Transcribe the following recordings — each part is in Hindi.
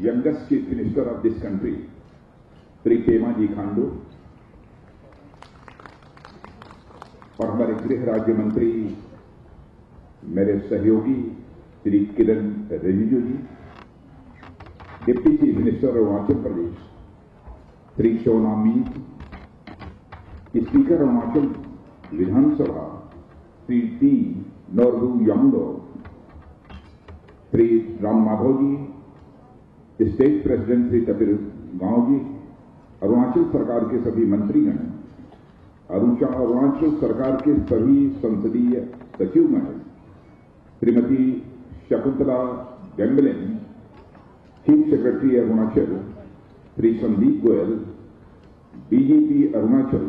youngest Chief Minister of this country, Sri Pema Ji Khandu, और हमारे गृह राज्य मंत्री मेरे सहयोगी श्री किरण रिजिजू जी, deputy chief minister Arunachal Pradesh Shri Shona मीत, स्पीकर अरुणाचल विधानसभा Shri T Norbu यंगो, Shri Ram Madhav ji, state president Shri Kapil गांव जी, अरुणाचल सरकार के सभी मंत्रीगण, अरुणाचल सरकार के सभी संसदीय सचिवगण, Shrimati Shakuntala Gamlin, chief secretary Arunachal Shri Sandeep Goyal, DGP Arunachal,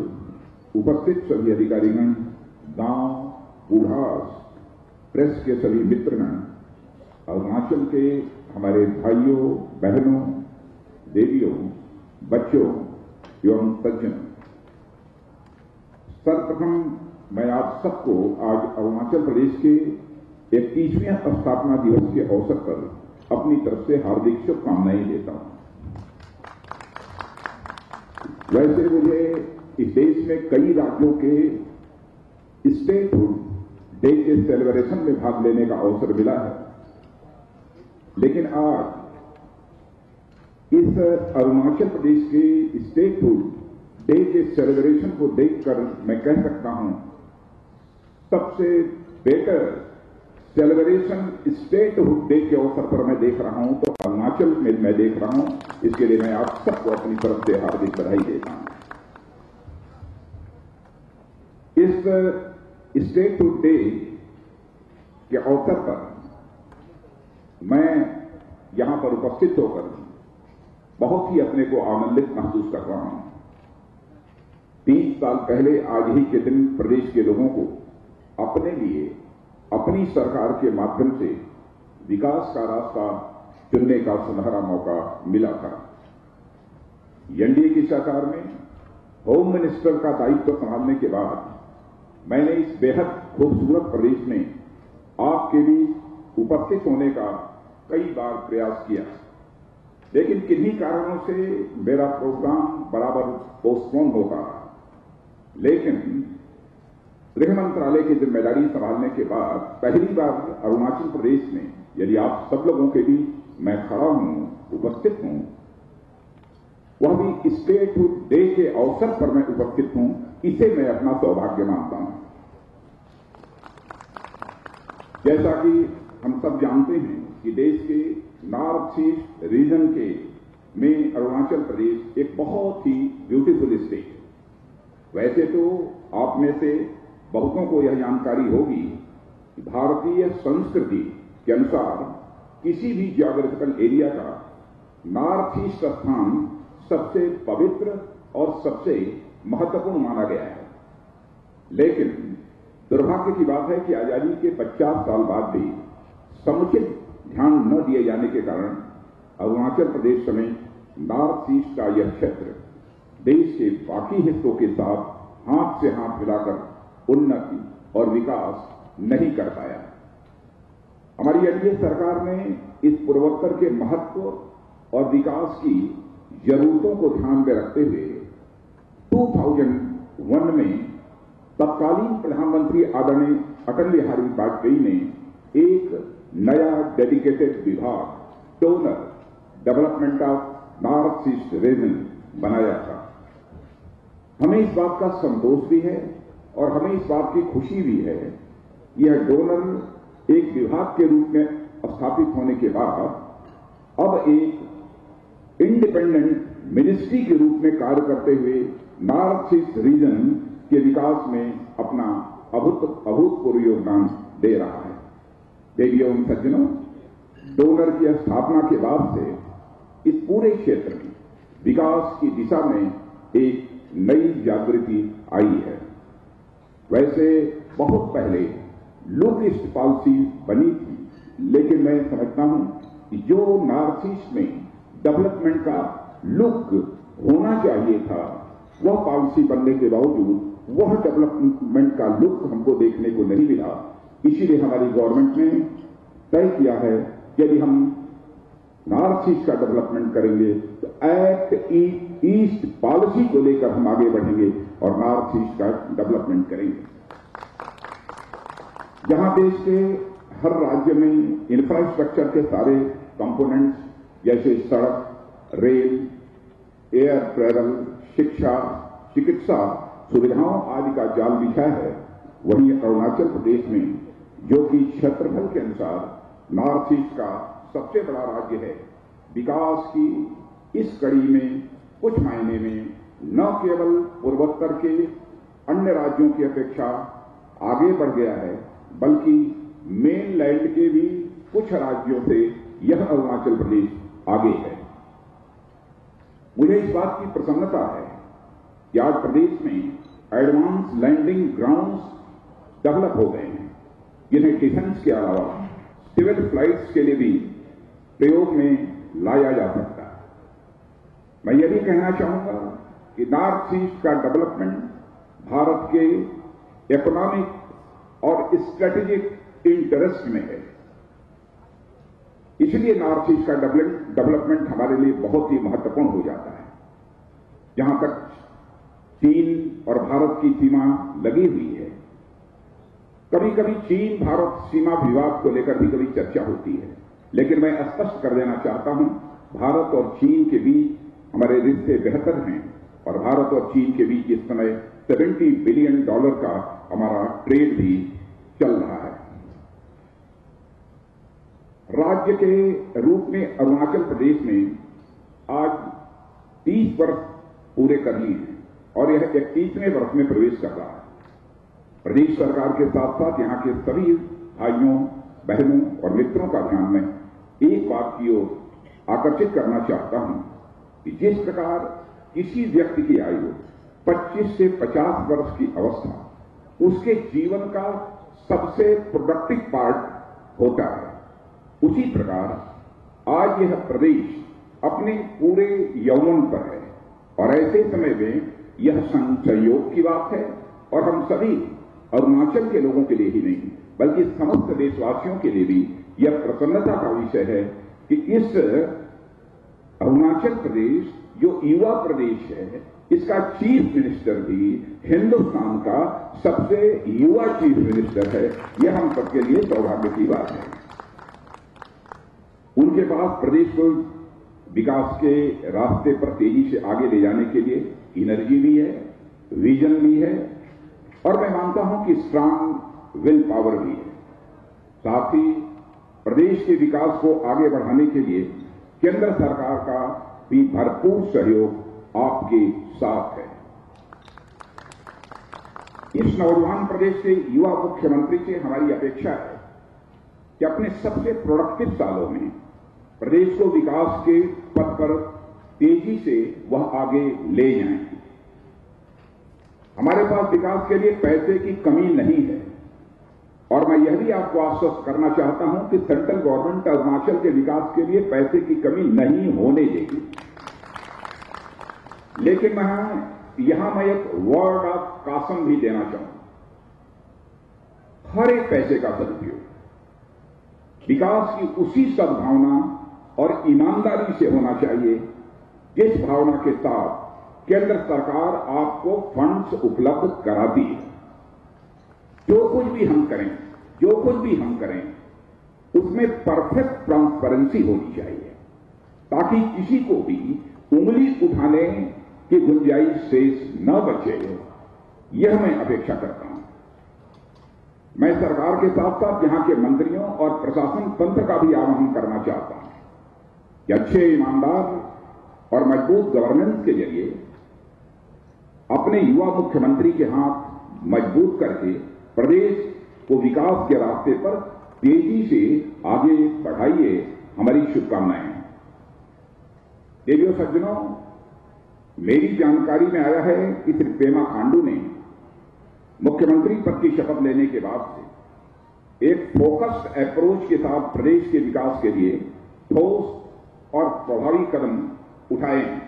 उपस्थित सभी अधिकारीगण, गांव, बूढ़ास, प्रेस के सभी मित्रगण, अरुणाचल के हमारे भाइयों, बहनों, देवियों, बच्चों एवं सज्जनों, सर्वप्रथम मैं आप सबको आज अरुणाचल प्रदेश के 31वें स्थापना दिवस के अवसर पर अपनी तरफ से हार्दिक शुभकामनाएं देता हूं। वैसे मुझे इस देश में कई राज्यों के स्टेटहुड डे के सेलिब्रेशन में भाग लेने का अवसर मिला है, लेकिन आज इस अरुणाचल प्रदेश के स्टेटहुड डे के सेलिब्रेशन को देखकर मैं कह सकता हूं सबसे बेटर सेलिब्रेशन स्टेटहुड डे के अवसर पर मैं देख रहा हूं तो अरुणाचल में मैं देख रहा हूं। इसके लिए मैं आप सबको अपनी तरफ से हार्दिक बधाई देता हूं। इस स्टेटहुड डे के अवसर पर मैं यहां पर उपस्थित होकर बहुत ही अपने को आनंदित महसूस कर रहा हूं। 30 साल पहले आज ही के दिन प्रदेश के लोगों को अपने लिए अपनी सरकार के माध्यम से विकास का रास्ता चुनने का सुनहरा मौका मिला था। एनडीए की सरकार में होम मिनिस्टर का दायित्व संभालने के बाद मैंने इस बेहद खूबसूरत प्रदेश में आपके बीच उपस्थित होने का कई बार प्रयास किया, लेकिन किन्हीं कारणों से मेरा प्रोग्राम बराबर पोस्टपोन होता रहा। लेकिन गृह मंत्रालय की जिम्मेदारी संभालने के बाद पहली बार अरुणाचल प्रदेश में यदि आप सब लोगों के बीच मैं खड़ा हूं, उपस्थित हूं, वह भी स्टेटहुड डे के अवसर पर मैं उपस्थित हूं, इसे मैं अपना सौभाग्य मानता हूं। जैसा कि हम सब जानते हैं कि देश के नॉर्थ ईस्ट रीजन के में अरुणाचल प्रदेश एक बहुत ही ब्यूटीफुल स्टेट है। वैसे तो आप में से बहुतों को यह जानकारी होगी कि भारतीय संस्कृति के अनुसार किसी भी ज्योग्राफिकल एरिया का नॉर्थ ईस्ट स्थान सबसे पवित्र और सबसे महत्वपूर्ण माना गया है। लेकिन दुर्भाग्य की बात है कि आजादी के 50 साल बाद भी समुचित ध्यान न दिए जाने के कारण अरुणाचल प्रदेश समेत नॉर्थ ईस्ट का यह क्षेत्र देश के बाकी हिस्सों के साथ हाथ से हाथ मिलाकर उन्नति और विकास नहीं कर पाया। हमारी एनडीए सरकार ने इस पूर्वोत्तर के महत्व और विकास की जरूरतों को ध्यान में रखते हुए 2001 में तत्कालीन प्रधानमंत्री आदरणीय अटल बिहारी वाजपेयी ने एक नया डेडिकेटेड विभाग donor development of north east region बनाया था। हमें इस बात का संतोष भी है और हमें इस बात की खुशी भी है। यह डोनर एक विभाग के रूप में स्थापित होने के बाद अब एक इंडिपेंडेंट मिनिस्ट्री के रूप में कार्य करते हुए नॉर्थ ईस्ट रीजन के विकास में अपना अभूतपूर्व योगदान दे रहा है। देवियों एवं सज्जनों, डोनर की स्थापना के बाद से इस पूरे क्षेत्र में विकास की दिशा में एक नई जागृति आई है। वैसे बहुत पहले लुक ईस्ट पॉलिसी बनी थी, लेकिन मैं समझता हूं कि जो नॉर्थ ईस्ट में डेवलपमेंट का लुक होना चाहिए था, वह पॉलिसी बनने के बावजूद वह डेवलपमेंट का लुक हमको देखने को नहीं मिला। इसीलिए हमारी गवर्नमेंट ने तय किया है कि यदि हम नॉर्थ ईस्ट का डेवलपमेंट करेंगे तो एक्ट ईस्ट पॉलिसी को लेकर हम आगे बढ़ेंगे और नॉर्थ ईस्ट का डेवलपमेंट करेंगे। जहां देश के हर राज्य में इंफ्रास्ट्रक्चर के सारे कंपोनेंट्स जैसे सड़क, रेल, एयर ट्रैवल, शिक्षा, चिकित्सा सुविधाओं आदि का जाल बिछा है, वहीं अरुणाचल प्रदेश में, जो कि क्षेत्रफल के अनुसार नॉर्थ ईस्ट का सबसे बड़ा राज्य है, विकास की इस कड़ी में कुछ मायने में न केवल पूर्वोत्तर के अन्य राज्यों की अपेक्षा आगे बढ़ गया है, बल्कि मेनलैंड के भी कुछ राज्यों से यह अरुणाचल प्रदेश आगे है। मुझे इस बात की प्रसन्नता है कि आज प्रदेश में एडवांस लैंडिंग ग्राउंड्स डेवलप हो गए हैं, जिन्हें डिफेंस के अलावा सिविल फ्लाइट्स के लिए भी प्रयोग में लाया जा सकता है। मैं यह भी कहना चाहूंगा कि नॉर्थ ईस्ट का डेवलपमेंट भारत के इकोनॉमिक और स्ट्रेटेजिक इंटरेस्ट में है। इसलिए नॉर्थ ईस्ट का डेवलपमेंट हमारे लिए बहुत ही महत्वपूर्ण हो जाता है। जहां तक चीन और भारत की सीमा लगी हुई है, कभी कभी चीन भारत सीमा विवाद को लेकर भी कभी चर्चा होती है, लेकिन मैं स्पष्ट कर देना चाहता हूं, भारत और चीन के बीच हमारे रिश्ते बेहतर हैं और भारत और चीन के बीच इस समय $70 बिलियन का हमारा ट्रेड भी चल रहा है। राज्य के रूप में अरुणाचल प्रदेश में आज 30 वर्ष पूरे कर लिए हैं और यह 31वें वर्ष में प्रवेश कर रहा है। प्रदेश सरकार के साथ साथ यहां के सभी भाइयों, बहनों और मित्रों का ध्यान मैं एक बात की ओर आकर्षित करना चाहता हूं कि जिस प्रकार किसी व्यक्ति की आयु 25 से 50 वर्ष की अवस्था उसके जीवन का सबसे प्रोडक्टिव पार्ट होता है, उसी प्रकार आज यह प्रदेश अपने पूरे यौवन पर है और ऐसे समय में यह संयोग की बात है और हम सभी अरुणाचल के लोगों के लिए ही नहीं बल्कि समस्त देशवासियों के लिए भी यह प्रसन्नता का विषय है कि इस अरुणाचल प्रदेश जो युवा प्रदेश है, इसका चीफ मिनिस्टर भी हिंदुस्तान का सबसे युवा चीफ मिनिस्टर है। यह हम सबके लिए सौभाग्य की बात है। उनके पास प्रदेश को विकास के रास्ते पर तेजी से आगे ले जाने के लिए एनर्जी भी है, विजन भी है और मैं मानता हूं कि स्ट्रांग विल पावर भी है। साथ ही प्रदेश के विकास को आगे बढ़ाने के लिए केंद्र सरकार का भी भरपूर सहयोग आपके साथ है। इस नौजवान प्रदेश के युवा मुख्यमंत्री से हमारी अपेक्षा है कि अपने सबसे प्रोडक्टिव सालों में प्रदेश को विकास के पथ पर तेजी से वह आगे ले जाएं। हमारे पास विकास के लिए पैसे की कमी नहीं है और मैं यह भी आपको आश्वस्त करना चाहता हूं कि सेंट्रल गवर्नमेंट अरुणाचल के विकास के लिए पैसे की कमी नहीं होने देगी। लेकिन यहां मैं एक वर्ड ऑफ कासम भी देना चाहूंगा। हर एक पैसे का सदुपयोग विकास की उसी सद्भावना और ईमानदारी से होना चाहिए जिस भावना के साथ केंद्र सरकार आपको फंड्स उपलब्ध कराती है। जो कुछ भी हम करें उसमें परफेक्ट ट्रांसपेरेंसी होनी चाहिए ताकि किसी को भी उंगली उठाने की गुंजाइश शेष न बचे। यह मैं अपेक्षा करता हूं। मैं सरकार के साथ साथ यहां के मंत्रियों और प्रशासन तंत्र का भी आह्वान करना चाहता हूं कि अच्छे, ईमानदार और मजबूत गवर्नेंस के जरिए अपने युवा मुख्यमंत्री के हाथ मजबूत करके प्रदेश को विकास के रास्ते पर तेजी से आगे बढ़ाइए। हमारी शुभकामनाएं हैं। देवियों सज्जनों, मेरी जानकारी में आया है कि श्री पेमा खांडू ने मुख्यमंत्री पद की शपथ लेने के बाद से एक फोकस्ड अप्रोच के साथ प्रदेश के विकास के लिए ठोस और प्रभावी कदम उठाए हैं।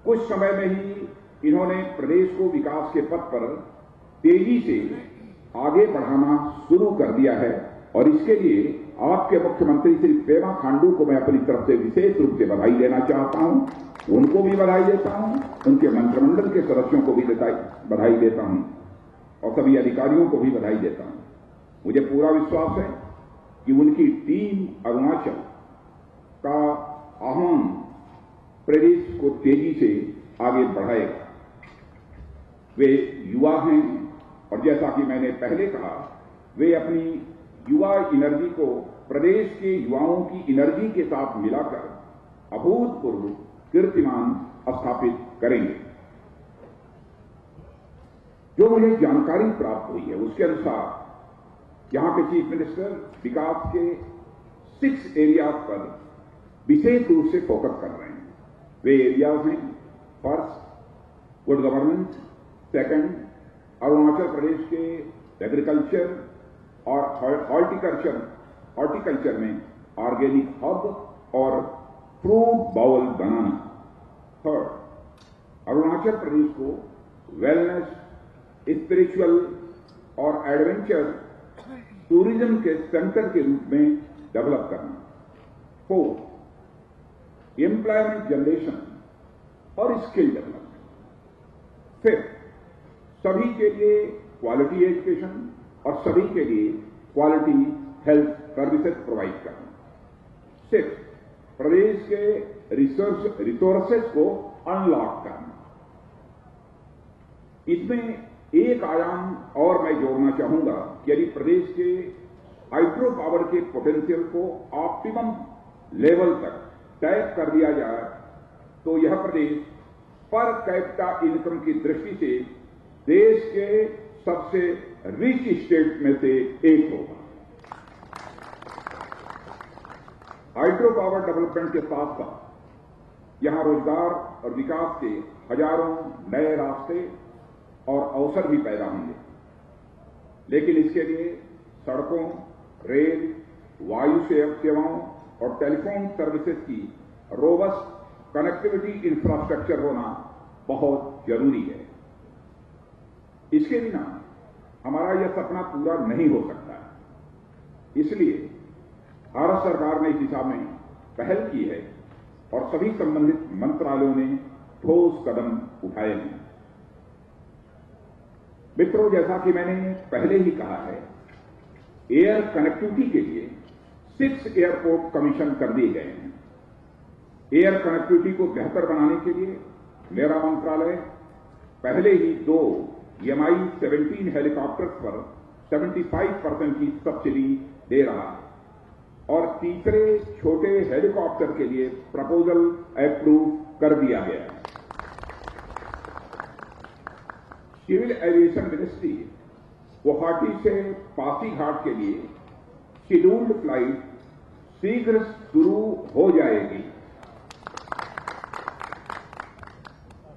कुछ समय में ही इन्होंने प्रदेश को विकास के पथ पर तेजी से आगे बढ़ाना शुरू कर दिया है और इसके लिए आपके मुख्यमंत्री श्री पेमा खांडू को मैं अपनी तरफ से विशेष रूप से बधाई देना चाहता हूं। उनको भी बधाई देता हूं, उनके मंत्रिमंडल के सदस्यों को भी बधाई देता हूं और सभी अधिकारियों को भी बधाई देता हूं। मुझे पूरा विश्वास है कि उनकी टीम अरुणाचल का आह्वान प्रदेश को तेजी से आगे बढ़ाएगा। वे युवा हैं और जैसा कि मैंने पहले कहा, वे अपनी युवा एनर्जी को प्रदेश के युवाओं की एनर्जी के साथ मिलाकर अभूतपूर्व कीर्तिमान स्थापित करेंगे। जो मुझे जानकारी प्राप्त हुई है उसके अनुसार यहां के चीफ मिनिस्टर विकास के 6 एरियाज पर विशेष रूप से फोकस कर रहे हैं। वे एरियाज हैं, first good governance, second Arunachal Pradesh के एग्रीकल्चर और हॉर्टिकल्चर में ऑर्गेनिक हब और फ्रूट बाउल बनाना, थर्ड अरुणाचल प्रदेश को वेलनेस, स्पिरिचुअल और एडवेंचर टूरिज्म के सेंटर के रूप में डेवलप करना, फोर्थ एम्प्लॉयमेंट जनरेशन और स्किल डेवलपमेंट, फिफ्थ सभी के लिए क्वालिटी एजुकेशन और सभी के लिए क्वालिटी हेल्थ सर्विसेज प्रोवाइड करना, सिक्स प्रदेश के रिसोर्सेज को अनलॉक करना। इसमें एक आयाम और मैं जोड़ना चाहूंगा कि यदि प्रदेश के हाइड्रो पावर के पोटेंशियल को ऑप्टिमम लेवल तक तय कर दिया जाए तो यह प्रदेश पर कैपिटा इनकम की दृष्टि से देश के सबसे रिच स्टेट में से एक होगा। हाइड्रो पावर डेवलपमेंट के साथ साथ यहां रोजगार और विकास के हजारों नए रास्ते और अवसर भी पैदा होंगे, लेकिन इसके लिए सड़कों, रेल, वायु सेवाओं और टेलीफोन सर्विसेज की रोबस्ट कनेक्टिविटी इंफ्रास्ट्रक्चर होना बहुत जरूरी है। इसके बिना हमारा यह सपना पूरा नहीं हो सकता है। इसलिए भारत सरकार ने इस दिशा में पहल की है और सभी संबंधित मंत्रालयों ने ठोस कदम उठाए हैं। मित्रों, जैसा कि मैंने पहले ही कहा है, एयर कनेक्टिविटी के लिए 6 एयरपोर्ट कमीशन कर दिए गए हैं। एयर कनेक्टिविटी को बेहतर बनाने के लिए मेरा मंत्रालय पहले ही 2 Mi-17 हेलीकॉप्टर्स पर 75% की सब्सिडी दे रहा है और तीसरे छोटे हेलीकॉप्टर के लिए प्रपोजल अप्रूव कर दिया गया है। सिविल एविएशन मिनिस्ट्री गुवाहाटी से पासीघाट के लिए शेड्यूल्ड फ्लाइट शीघ्र शुरू हो जाएगी।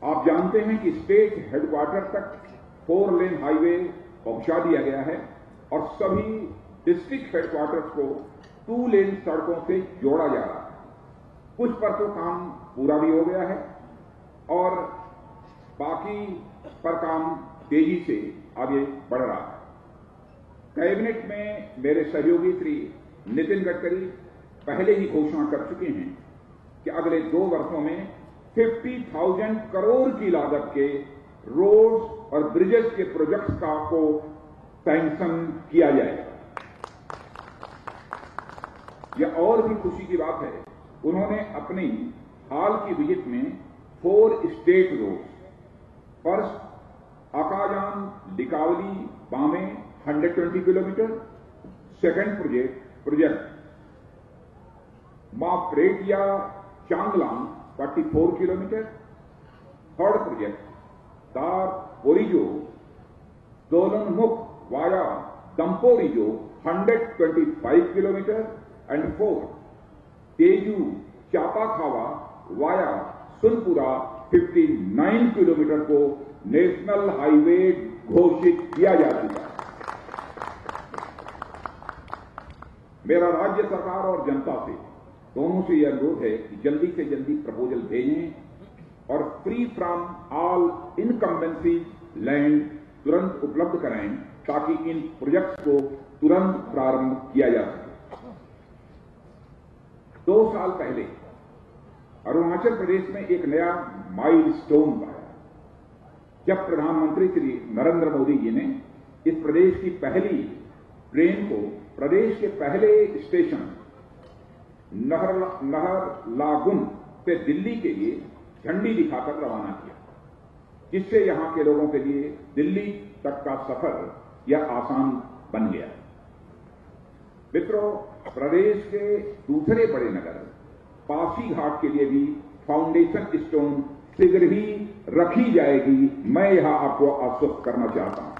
आप जानते हैं कि स्टेट हेडक्वार्टर तक 4 लेन हाईवे पहुंचा दिया गया है और सभी डिस्ट्रिक्ट हेडक्वार्टर्स को 2 लेन सड़कों से जोड़ा जा रहा है। कुछ पर तो काम पूरा भी हो गया है और बाकी पर काम तेजी से आगे बढ़ रहा है। कैबिनेट में मेरे सहयोगी श्री नितिन गडकरी पहले ही घोषणा कर चुके हैं कि अगले 2 वर्षों में 50,000 करोड़ की लागत के रोड्स और ब्रिजेस के प्रोजेक्ट्स को सैंक्शन किया जाएगा। यह और भी खुशी की बात है, उन्होंने अपनी हाल की विजिट में 4 state roads, first Akajan Likabali Bame 120 kilometre, second project माप्रेटिया चांगलांग 44 किलोमीटर, थर्ड प्रोजेक्ट दार ओरिजो Dolungmukh via Damporijo 125 kilometre and fourth Tezu Chapakhowa via Sunpura 59 kilometre को नेशनल हाईवे घोषित किया जा चुका है। मेरा राज्य सरकार और जनता से दोनों से यह अनुरोध है कि जल्दी से जल्दी प्रपोजल भेजें और free from all incumbency land तुरंत उपलब्ध कराएं ताकि इन प्रोजेक्ट्स को तुरंत प्रारंभ किया जा सके। 2 साल पहले अरुणाचल प्रदेश में एक नया माइलस्टोन पाया जब प्रधानमंत्री श्री नरेंद्र मोदी जी ने इस प्रदेश की पहली ट्रेन को प्रदेश के पहले स्टेशन नहरलागुन से दिल्ली के लिए झंडी दिखाकर रवाना किया, जिससे यहां के लोगों के लिए दिल्ली तक का सफर यह आसान बन गया। मित्रों, प्रदेश के दूसरे बड़े नगर पासीघाट के लिए भी फाउंडेशन स्टोन शीघ्र ही रखी जाएगी, मैं यहां आपको आश्वस्त करना चाहता हूं।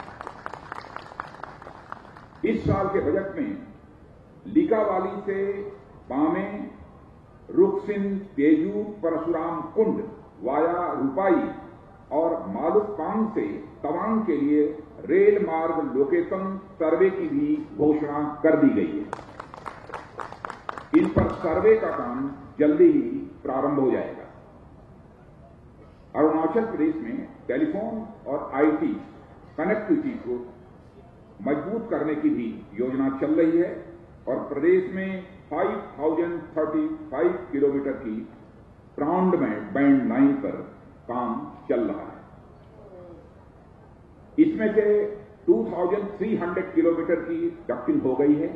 इस साल के बजट में लिकावाली से पामे, रुकसिन, तेजू, परशुराम कुंड वाया रुपाई और मालुकपांग से तवांग के लिए रेल मार्ग लोकेशन सर्वे की भी घोषणा कर दी गई है। इन पर सर्वे का काम जल्दी ही प्रारंभ हो जाएगा। अरुणाचल प्रदेश में टेलीफोन और आईटी कनेक्टिविटी को मजबूत करने की भी योजना चल रही है और प्रदेश में 5035 किलोमीटर की ब्रॉड बैंड लाइन पर काम चल रहा है। इसमें से 2300 किलोमीटर की डक्टिंग हो गई है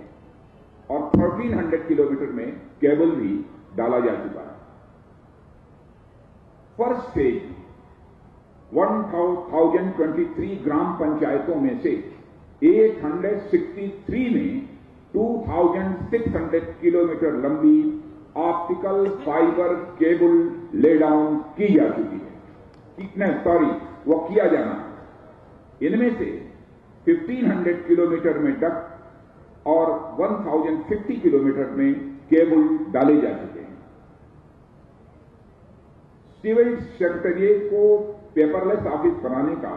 और 1300 किलोमीटर में केबल भी डाला जा चुका है। फर्स्ट फेज 1023 ग्राम पंचायतों में से 863 में 2600 किलोमीटर लंबी optical fibre cable lay down की जा चुकी है। वो किया जाना है। इनमें से 1500 किलोमीटर में डक्ट और 1050 किलोमीटर में केबल डाले जा चुके हैं। सिविल सेक्रेटेरिएट को पेपरलेस ऑफिस बनाने का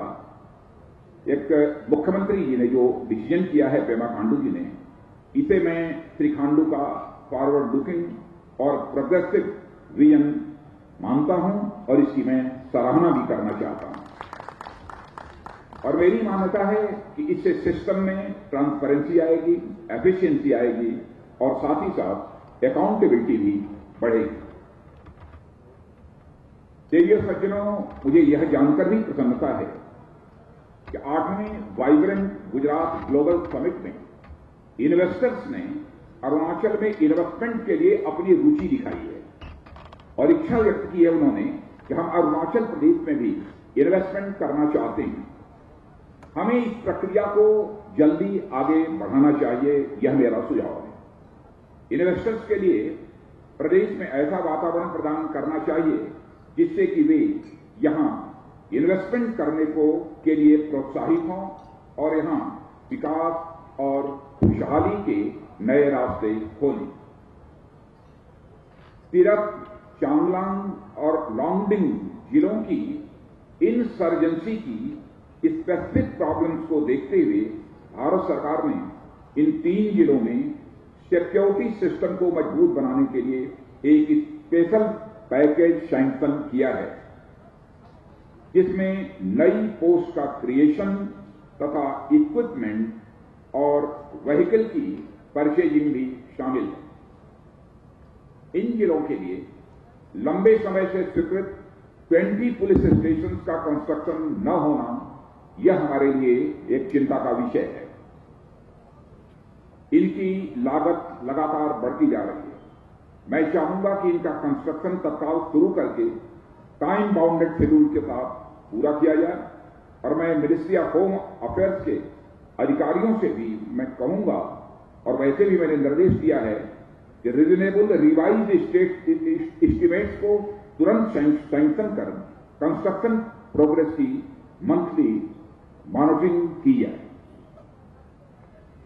एक मुख्यमंत्री जी ने जो डिसीजन किया है, पेमा खांडू जी ने, इसे मैं श्री खांडू का फॉरवर्ड लुकिंग और प्रोग्रेसिव विजन मानता हूं और इसकी मैं सराहना भी करना चाहता हूं। और मेरी मान्यता है कि इससे सिस्टम में ट्रांसपेरेंसी आएगी, एफिशिएंसी आएगी और साथ ही साथ अकाउंटेबिलिटी भी बढ़ेगी। देवियों सज्जनों, मुझे यह जानकर भी प्रसन्नता है कि 8वें वाइब्रेंट गुजरात ग्लोबल समिट में इन्वेस्टर्स ने अरुणाचल में इन्वेस्टमेंट के लिए अपनी रुचि दिखाई है और इच्छा व्यक्त की है उन्होंने कि हम अरुणाचल प्रदेश में भी इन्वेस्टमेंट करना चाहते हैं। हमें इस प्रक्रिया को जल्दी आगे बढ़ाना चाहिए, यह मेरा सुझाव है। इन्वेस्टर्स के लिए प्रदेश में ऐसा वातावरण प्रदान करना चाहिए जिससे कि वे यहां इन्वेस्टमेंट करने के लिए प्रोत्साहित हों और यहां विकास और खुशहाली के नए रास्ते खोलें। तिरप, चांगलांग और लॉन्गडिंग जिलों की इंसर्जेंसी की स्पेसिफिक प्रॉब्लम्स को देखते हुए भारत सरकार ने इन 3 जिलों में सिक्योरिटी सिस्टम को मजबूत बनाने के लिए एक स्पेशल पैकेज सैंक्शन किया है, जिसमें नई पोस्ट का क्रिएशन तथा इक्विपमेंट और व्हीकल की परचेजिंग भी शामिल है। इन जिलों के लिए लंबे समय से स्वीकृत 20 पुलिस स्टेशन का कंस्ट्रक्शन न होना, यह हमारे लिए एक चिंता का विषय है। इनकी लागत लगातार बढ़ती जा रही है। मैं चाहूंगा कि इनका कंस्ट्रक्शन तत्काल शुरू करके टाइम बाउंडेड शेड्यूल के साथ पूरा किया जाए और मैं मिनिस्ट्री ऑफ होम अफेयर्स के अधिकारियों से भी मैं कहूंगा और वैसे भी मैंने निर्देश दिया है कि रीजनेबल रिवाइज स्टेट एस्टिमेट्स को तुरंत सैंक्शन कर कंस्ट्रक्शन प्रोग्रेस की मंथली मॉनिटरिंग की जाए।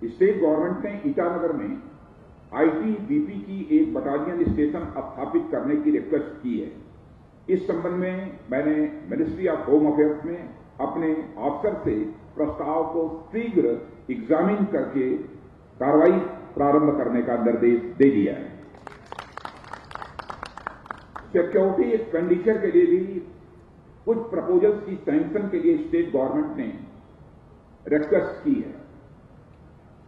स्टेट गवर्नमेंट ने ईटानगर में आईटीबीपी की एक बटालियन स्टेशन स्थापित करने की रिक्वेस्ट की है। इस संबंध में मैंने मिनिस्ट्री ऑफ होम अफेयर्स में अपने अफसर से प्रस्ताव को शीघ्र एग्जामिन करके कार्रवाई प्रारंभ करने का निर्देश दे दिया है। सिक्योरिटी एक्सपेंडिचर के लिए भी कुछ प्रपोजल्स की सैंक्शन के लिए स्टेट गवर्नमेंट ने रिक्वेस्ट की है।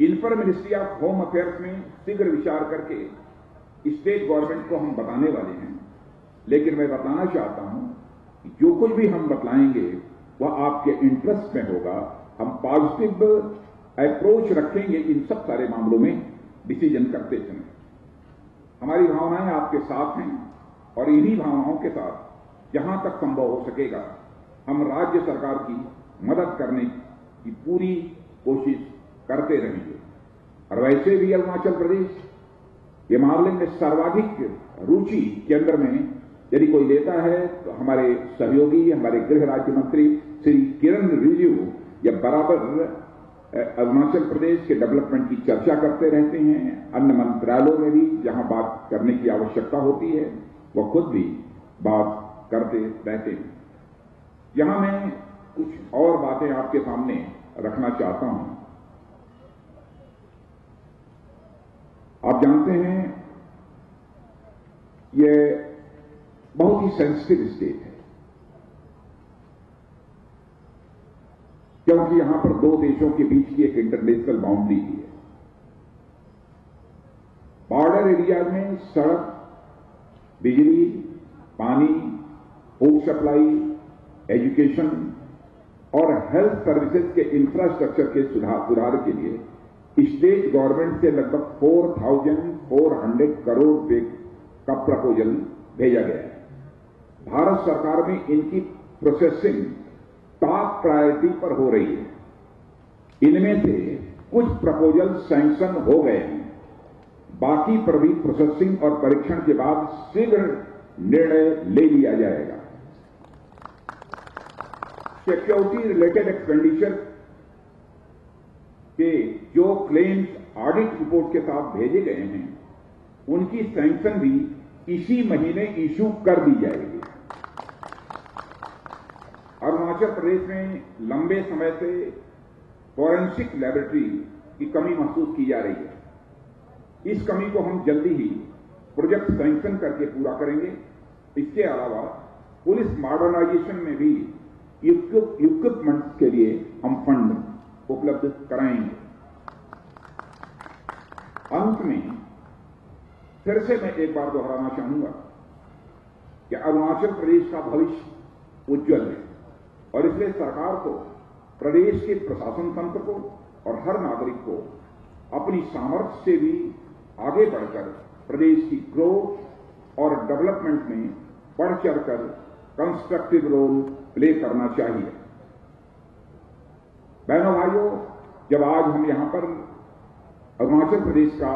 इन पर मिनिस्ट्री ऑफ होम अफेयर्स में शीघ्र विचार करके स्टेट गवर्नमेंट को हम बताने वाले हैं। लेकिन मैं बताना चाहता हूं कि जो कुछ भी हम बतलाएंगे वह आपके इंटरेस्ट में होगा। हम पॉजिटिव अप्रोच रखेंगे इन सब सारे मामलों में डिसीजन करते समय। हमारी भावनाएं आपके साथ हैं और इन्हीं भावनाओं के साथ जहां तक संभव हो सकेगा हम राज्य सरकार की मदद करने की पूरी कोशिश करते रहेंगे। और वैसे भी अरुणाचल प्रदेश ये मामले में सर्वाधिक रुचि केंद्र में यदि कोई लेता है तो हमारे सहयोगी, हमारे गृह राज्य मंत्री श्री किरण रिजिजू या बराबर अरुणाचल प्रदेश के डेवलपमेंट की चर्चा करते रहते हैं। अन्य मंत्रालयों में भी जहां बात करने की आवश्यकता होती है वह खुद भी बात करते रहते हैं। यहां मैं कुछ और बातें आपके सामने रखना चाहता हूं। आप जानते हैं यह बहुत ही सेंसिटिव स्टेट है, क्योंकि यहां पर दो देशों के बीच की एक इंटरनेशनल बाउंड्री भी है। बॉर्डर एरिया में सड़क, बिजली, पानी, फूड सप्लाई, एजुकेशन और हेल्थ सर्विसेज के इंफ्रास्ट्रक्चर के सुधार के लिए स्टेट गवर्नमेंट से लगभग 4,400 करोड़ रुपए का प्रपोजल भेजा गया है। भारत सरकार में इनकी प्रोसेसिंग टॉप प्रायोरिटी पर हो रही है। इनमें से कुछ प्रपोजल सैंक्शन हो गए हैं, बाकी पर भी प्रोसेसिंग और परीक्षण के बाद शीघ्र निर्णय ले लिया जाएगा। सिक्योरिटी रिलेटेड एक्सपेंडिचर के जो क्लेम्स ऑडिट रिपोर्ट के साथ भेजे गए हैं उनकी सैंक्शन भी इसी महीने इशू कर दी जाएगी। अरुणाचल प्रदेश में लंबे समय से फॉरेंसिक लैबोरेटरी की कमी महसूस की जा रही है। इस कमी को हम जल्दी ही प्रोजेक्ट सैंक्शन करके पूरा करेंगे। इसके अलावा पुलिस मॉडर्नाइजेशन में भी इक्विपमेंट्स के लिए हम फंड उपलब्ध कराएंगे। अंत में फिर से मैं एक बार दोहराना चाहूंगा कि अरुणाचल प्रदेश का भविष्य उज्जवल है और इसलिए सरकार को, प्रदेश के प्रशासन तंत्र को और हर नागरिक को अपनी सामर्थ्य से भी आगे बढ़कर प्रदेश की ग्रोथ और डेवलपमेंट में बढ़ चढ़कर कंस्ट्रक्टिव रोल प्ले करना चाहिए। बहनों भाइयों, जब आज हम यहां पर अरुणाचल प्रदेश का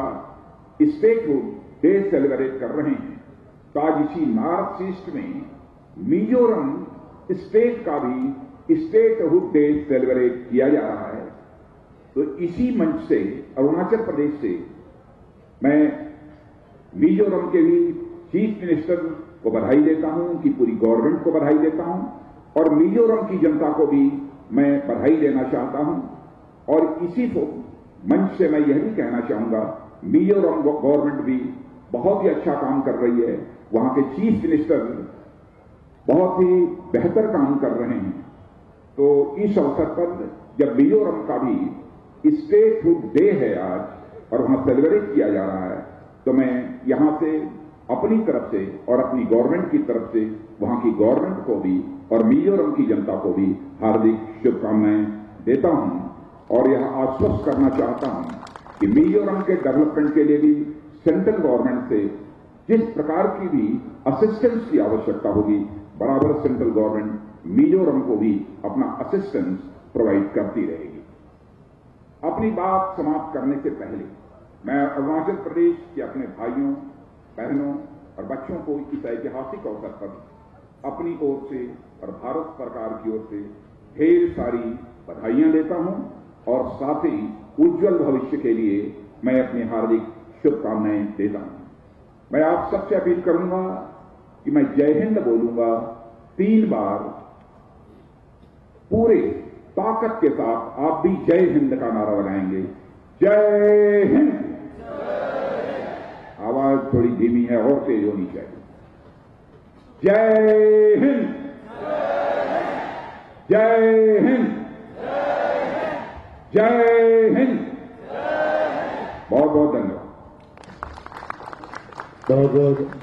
स्टेटहुड डे सेलिब्रेट कर रहे हैं तो आज इसी नॉर्थ ईस्ट में मिजोरम स्टेट का भी स्टेटहुड डे सेलिब्रेट किया जा रहा है। तो इसी मंच से, अरुणाचल प्रदेश से, मैं मिजोरम के भी चीफ मिनिस्टर को बधाई देता हूं, उनकी पूरी गवर्नमेंट को बधाई देता हूं और मिजोरम की जनता को भी मैं बधाई देना चाहता हूं। और इसी को मंच से मैं यह भी कहना चाहूंगा, मिजोरम गवर्नमेंट भी बहुत ही अच्छा काम कर रही है। वहां के चीफ मिनिस्टर बहुत ही बेहतर काम कर रहे हैं। तो इस अवसर पर जब मिजोरम का भी स्टेटहुड डे है आज और वहां सेलिब्रेट किया जा रहा है, तो मैं यहां से अपनी तरफ से और अपनी गवर्नमेंट की तरफ से वहां की गवर्नमेंट को भी और मिजोरम की जनता को भी हार्दिक शुभकामनाएं देता हूं और यह आश्वस्त करना चाहता हूं कि मिजोरम के डेवलपमेंट के लिए भी सेंट्रल गवर्नमेंट से जिस प्रकार की भी असिस्टेंस की आवश्यकता होगी, बराबर सेंट्रल गवर्नमेंट मिजोरम को भी अपना असिस्टेंस प्रोवाइड करती रहेगी। अपनी बात समाप्त करने से पहले मैं अरुणाचल प्रदेश के अपने भाइयों, बहनों और बच्चों को इस ऐतिहासिक अवसर पर अपनी ओर से और भारत सरकार की ओर से ढेर सारी बधाइयां देता हूं और साथ ही उज्जवल भविष्य के लिए मैं अपनी हार्दिक शुभकामनाएं देता हूं। मैं आप सबसे अपील करूंगा कि मैं जय हिंद बोलूंगा 3 बार पूरे ताकत के साथ। आप भी जय हिंद का नारा लगाएंगे। जय हिंद। आवाज थोड़ी धीमी है और तेज होनी चाहिए। जय हिंद। जय हिंद। जय हिंद। बहुत बहुत धन्यवाद। बहुत बहुत